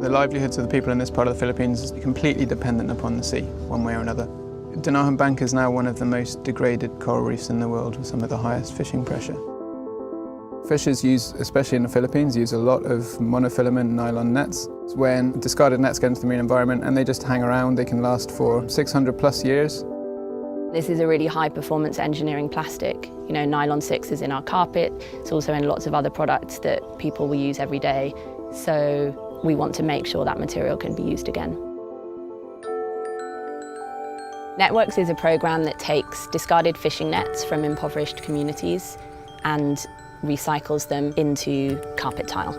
The livelihoods of the people in this part of the Philippines is completely dependent upon the sea, one way or another. Dinahan Bank is now one of the most degraded coral reefs in the world with some of the highest fishing pressure. Fishers use, especially in the Philippines, use a lot of monofilament nylon nets. When discarded nets get into the marine environment and they just hang around, they can last for 600 plus years. This is a really high performance engineering plastic. You know, nylon 6 is in our carpet. It's also in lots of other products that people will use every day. So we want to make sure that material can be used again. Networks is a program that takes discarded fishing nets from impoverished communities and recycles them into carpet tile.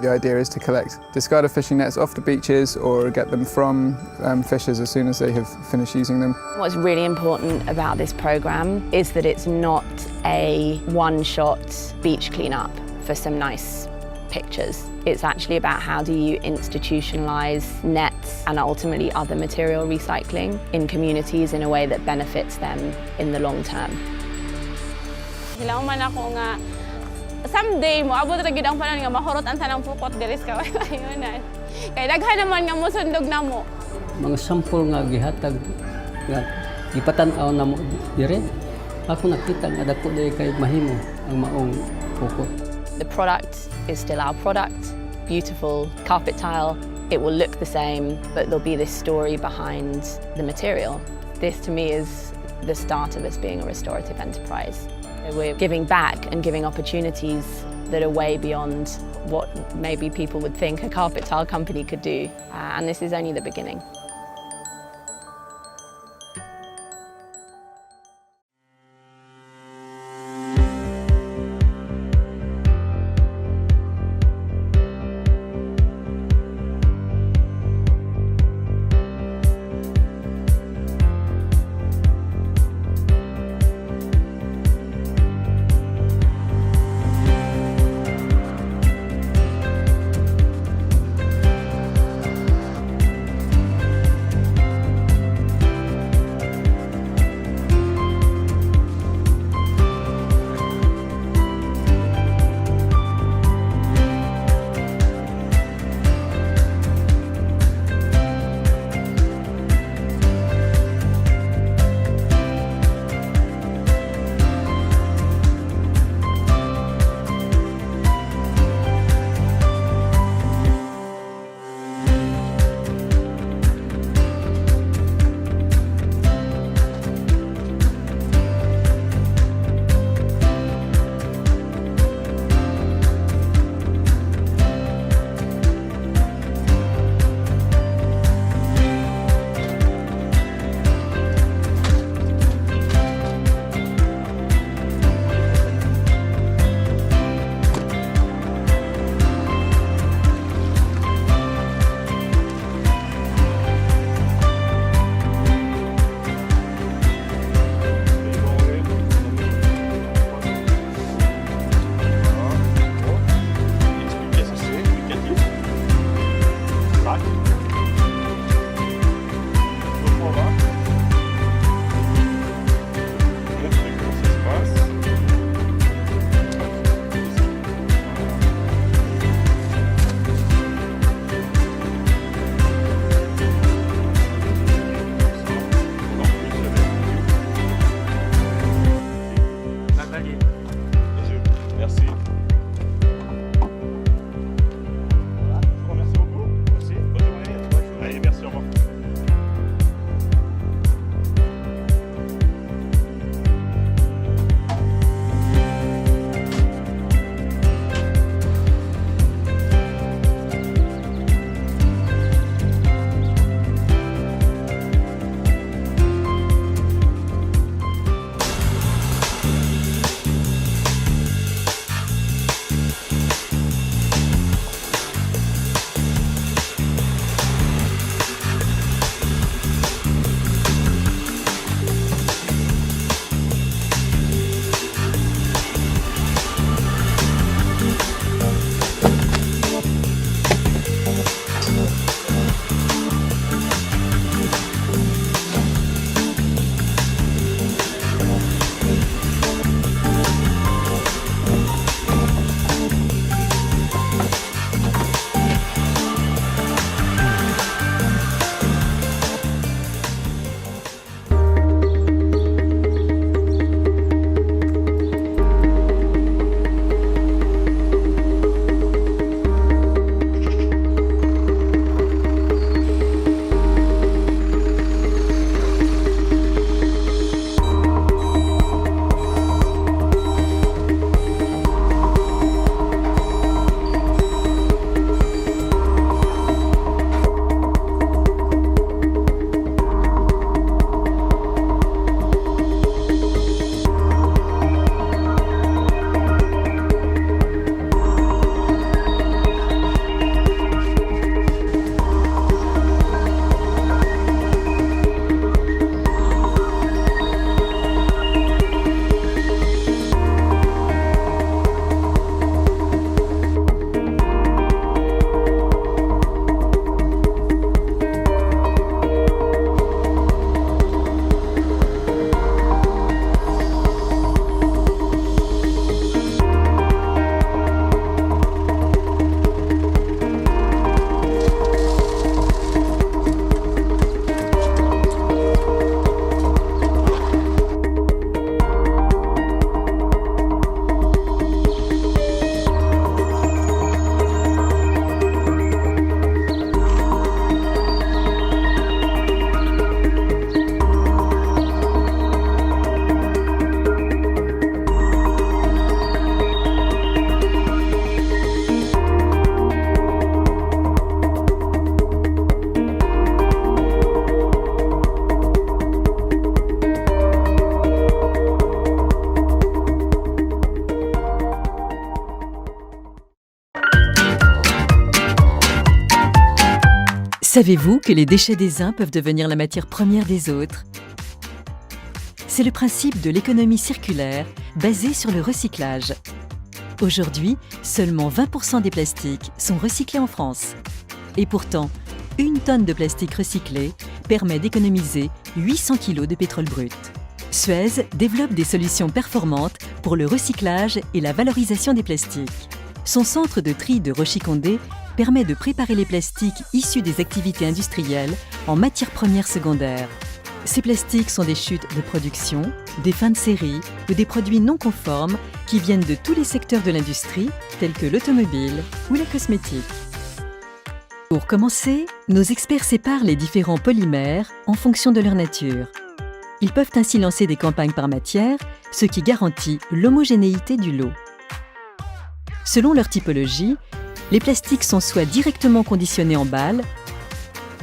The idea is to collect discarded fishing nets off the beaches or get them from fishers as soon as they have finished using them. What's really important about this program is that it's not a one-shot beach cleanup for some nice pictures. It's actually about how do you institutionalize nets and ultimately other material recycling in communities in a way that benefits them in the long term. Hilaw man ako nga someday moabot ra gid ang panahon nga mahurot ang tanang pukot diri sa kawayonan. Kay daghan naman nga mosundog namo. Mga sample nga gihatag nga ipatan-aw namo dire. Ako nakita nga dako day kay mahimo ang maong pukot. The product is still our product, beautiful carpet tile. It will look the same, but there'll be this story behind the material. This to me is the start of us being a restorative enterprise. We're giving back and giving opportunities that are way beyond what maybe people would think a carpet tile company could do. And this is only the beginning. Savez-vous que les déchets des uns peuvent devenir la matière première des autres? C'est le principe de l'économie circulaire basée sur le recyclage. Aujourd'hui, seulement 20% des plastiques sont recyclés en France. Et pourtant, 1 tonne de plastique recyclé permet d'économiser 800 kg de pétrole brut. Suez développe des solutions performantes pour le recyclage et la valorisation des plastiques. Son centre de tri de Rochy-Condé permet de préparer les plastiques issus des activités industrielles en matières premières secondaires. Ces plastiques sont des chutes de production, des fins de série ou des produits non conformes qui viennent de tous les secteurs de l'industrie, tels que l'automobile ou la cosmétique. Pour commencer, nos experts séparent les différents polymères en fonction de leur nature. Ils peuvent ainsi lancer des campagnes par matière, ce qui garantit l'homogénéité du lot. Selon leur typologie, les plastiques sont soit directement conditionnés en balles,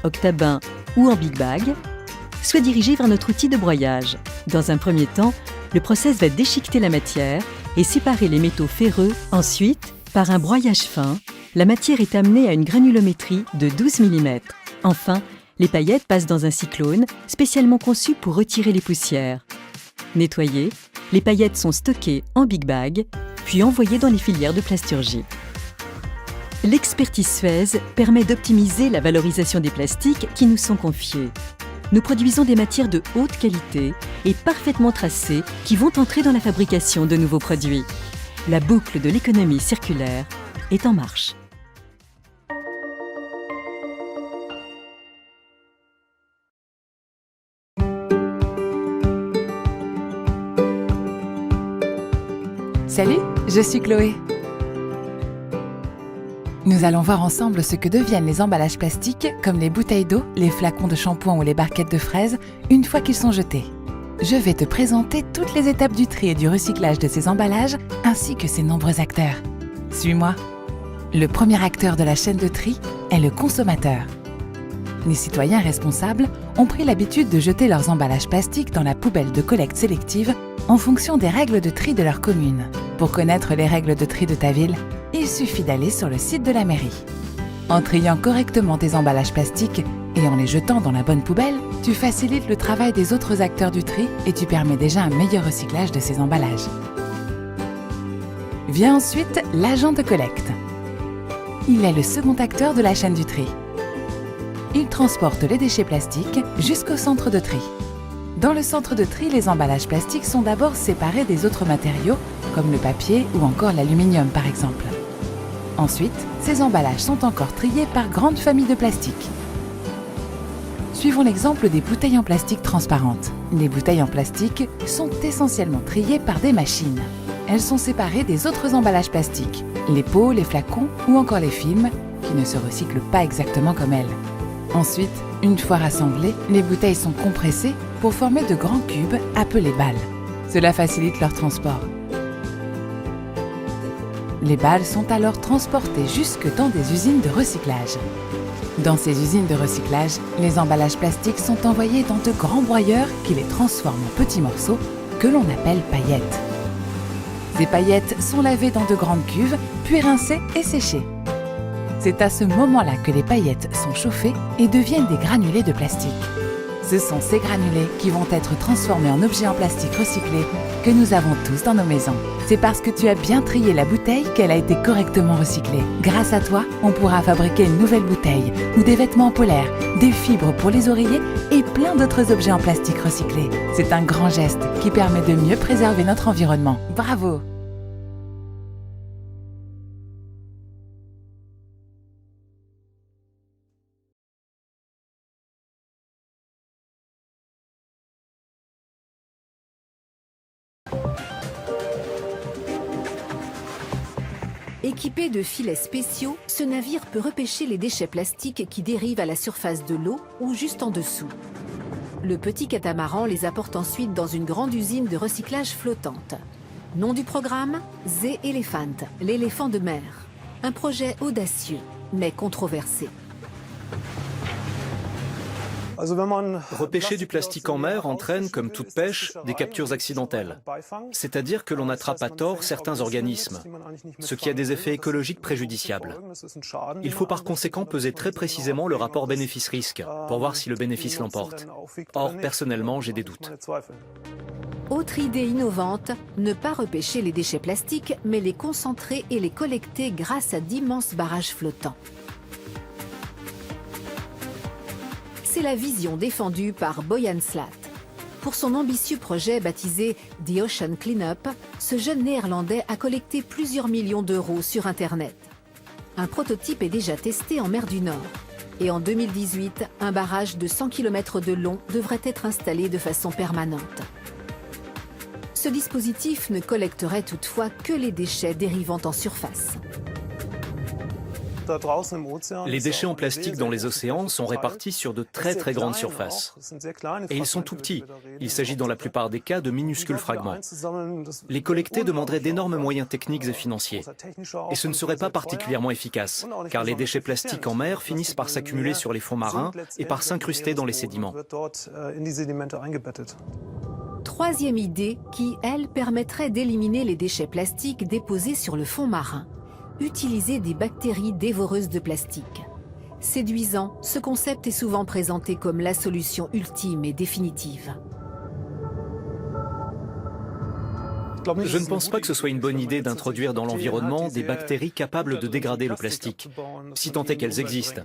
octabin ou en big bag, soit dirigés vers notre outil de broyage. Dans un premier temps, le process va déchiqueter la matière et séparer les métaux ferreux. Ensuite, par un broyage fin, la matière est amenée à une granulométrie de 12 mm. Enfin, les paillettes passent dans un cyclone spécialement conçu pour retirer les poussières. Nettoyées, les paillettes sont stockées en big bag, puis envoyées dans les filières de plasturgie. L'expertise Suez permet d'optimiser la valorisation des plastiques qui nous sont confiés. Nous produisons des matières de haute qualité et parfaitement tracées qui vont entrer dans la fabrication de nouveaux produits. La boucle de l'économie circulaire est en marche. Salut, je suis Chloé. Nous allons voir ensemble ce que deviennent les emballages plastiques, comme les bouteilles d'eau, les flacons de shampoing ou les barquettes de fraises, une fois qu'ils sont jetés. Je vais te présenter toutes les étapes du tri et du recyclage de ces emballages, ainsi que ses nombreux acteurs. Suis-moi. Le premier acteur de la chaîne de tri est le consommateur. Les citoyens responsables ont pris l'habitude de jeter leurs emballages plastiques dans la poubelle de collecte sélective en fonction des règles de tri de leur commune. Pour connaître les règles de tri de ta ville, il suffit d'aller sur le site de la mairie. En triant correctement tes emballages plastiques et en les jetant dans la bonne poubelle, tu facilites le travail des autres acteurs du tri et tu permets déjà un meilleur recyclage de ces emballages. Vient ensuite l'agent de collecte. Il est le second acteur de la chaîne du tri. Il transporte les déchets plastiques jusqu'au centre de tri. Dans le centre de tri, les emballages plastiques sont d'abord séparés des autres matériaux, comme le papier ou encore l'aluminium par exemple. Ensuite, ces emballages sont encore triés par grandes familles de plastique. Suivons l'exemple des bouteilles en plastique transparentes. Les bouteilles en plastique sont essentiellement triées par des machines. Elles sont séparées des autres emballages plastiques, les pots, les flacons ou encore les films, qui ne se recyclent pas exactement comme elles. Ensuite, une fois rassemblées, les bouteilles sont compressées pour former de grands cubes appelés balles. Cela facilite leur transport. Les balles sont alors transportées jusque dans des usines de recyclage. Dans ces usines de recyclage, les emballages plastiques sont envoyés dans de grands broyeurs qui les transforment en petits morceaux que l'on appelle paillettes. Ces paillettes sont lavées dans de grandes cuves, puis rincées et séchées. C'est à ce moment-là que les paillettes sont chauffées et deviennent des granulés de plastique. Ce sont ces granulés qui vont être transformés en objets en plastique recyclés que nous avons tous dans nos maisons. C'est parce que tu as bien trié la bouteille qu'elle a été correctement recyclée. Grâce à toi, on pourra fabriquer une nouvelle bouteille ou des vêtements polaires, des fibres pour les oreillers et plein d'autres objets en plastique recyclés. C'est un grand geste qui permet de mieux préserver notre environnement. Bravo! Équipé de filets spéciaux, ce navire peut repêcher les déchets plastiques qui dérivent à la surface de l'eau ou juste en dessous. Le petit catamaran les apporte ensuite dans une grande usine de recyclage flottante. Nom du programme, The Elephant, l'éléphant de mer. Un projet audacieux, mais controversé. Repêcher du plastique en mer entraîne, comme toute pêche, des captures accidentelles. C'est-à-dire que l'on attrape à tort certains organismes, ce qui a des effets écologiques préjudiciables. Il faut par conséquent peser très précisément le rapport bénéfice-risque pour voir si le bénéfice l'emporte. Or, personnellement, j'ai des doutes. Autre idée innovante, ne pas repêcher les déchets plastiques, mais les concentrer et les collecter grâce à d'immenses barrages flottants. C'est la vision défendue par Boyan Slat. Pour son ambitieux projet baptisé The Ocean Cleanup, ce jeune Néerlandais a collecté plusieurs millions d'euros sur Internet. Un prototype est déjà testé en mer du Nord. Et en 2018, un barrage de 100 km de long devrait être installé de façon permanente. Ce dispositif ne collecterait toutefois que les déchets dérivant en surface. Les déchets en plastique dans les océans sont répartis sur de très grandes surfaces. Et ils sont tout petits. Il s'agit dans la plupart des cas de minuscules fragments. Les collecter demanderait d'énormes moyens techniques et financiers. Et ce ne serait pas particulièrement efficace, car les déchets plastiques en mer finissent par s'accumuler sur les fonds marins et par s'incruster dans les sédiments. Troisième idée qui, elle, permettrait d'éliminer les déchets plastiques déposés sur le fond marin. Utiliser des bactéries dévoreuses de plastique. Séduisant, ce concept est souvent présenté comme la solution ultime et définitive. Je ne pense pas que ce soit une bonne idée d'introduire dans l'environnement des bactéries capables de dégrader le plastique, si tant est qu'elles existent,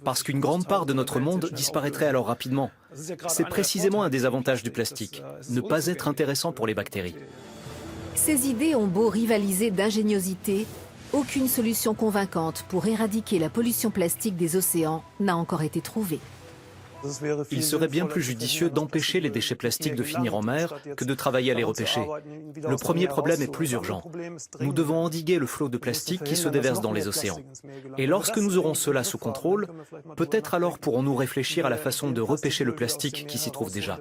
parce qu'une grande part de notre monde disparaîtrait alors rapidement. C'est précisément un des avantages du plastique, ne pas être intéressant pour les bactéries. Ces idées ont beau rivaliser d'ingéniosité, aucune solution convaincante pour éradiquer la pollution plastique des océans n'a encore été trouvée. Il serait bien plus judicieux d'empêcher les déchets plastiques de finir en mer que de travailler à les repêcher. Le premier problème est plus urgent. Nous devons endiguer le flot de plastique qui se déverse dans les océans. Et lorsque nous aurons cela sous contrôle, peut-être alors pourrons-nous réfléchir à la façon de repêcher le plastique qui s'y trouve déjà.